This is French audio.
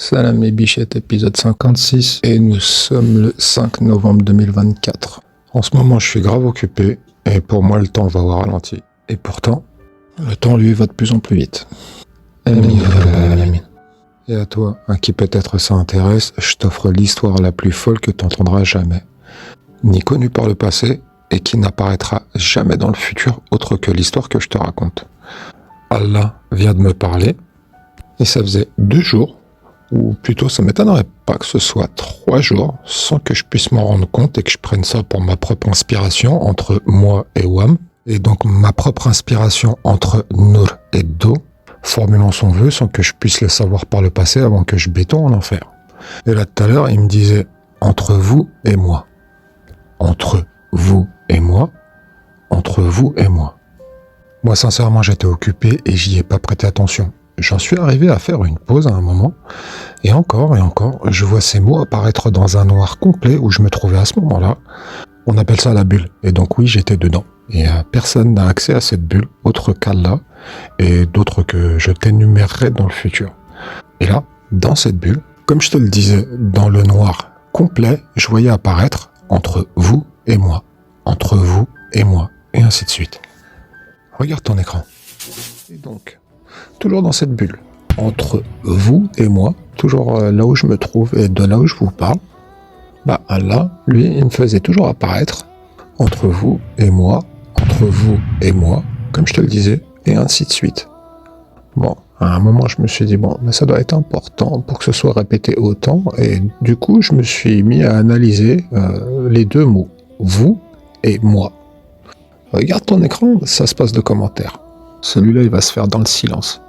Salam mes bichettes, épisode 56, et nous sommes le 5 novembre 2024. En ce moment, je suis grave occupé, et pour moi, le temps va au ralenti. Et pourtant, le temps, lui, va de plus en plus vite. Et à toi, à qui peut-être ça intéresse, je t'offre l'histoire la plus folle que tu entendras jamais. Ni connue par le passé, et qui n'apparaîtra jamais dans le futur, autre que l'histoire que je te raconte. Allah vient de me parler, et ça faisait 2 jours, ou plutôt ça m'étonnerait pas que ce soit 3 jours, sans que je puisse m'en rendre compte et que je prenne ça pour ma propre inspiration entre moi et Wam, et donc ma propre inspiration entre Nour et Do, formulant son vœu sans que je puisse le savoir par le passé avant que je béton en enfer. Et là tout à l'heure, il me disait « entre vous et moi ». Entre vous et moi, entre vous et moi. Moi sincèrement j'étais occupé et j'y ai pas prêté attention. J'en suis arrivé à faire une pause à un moment, et encore, je vois ces mots apparaître dans un noir complet où je me trouvais à ce moment-là. On appelle ça la bulle, et donc oui, j'étais dedans. Et personne n'a accès à cette bulle, autre qu'Allah, et d'autres que je t'énumérerai dans le futur. Et là, dans cette bulle, comme je te le disais, dans le noir complet, je voyais apparaître entre vous et moi, entre vous et moi, et ainsi de suite. Regarde ton écran. Et donc, toujours dans cette bulle, entre vous et moi, toujours là où je me trouve et de là où je vous parle, bah Allah, lui, il me faisait toujours apparaître entre vous et moi, comme je te le disais, et ainsi de suite. Bon, à un moment, je me suis dit, bon, mais ça doit être important pour que ce soit répété autant, et du coup, je me suis mis à analyser les deux mots, vous et moi. Regarde ton écran, ça se passe de commentaires. Celui-là, il va se faire dans le silence.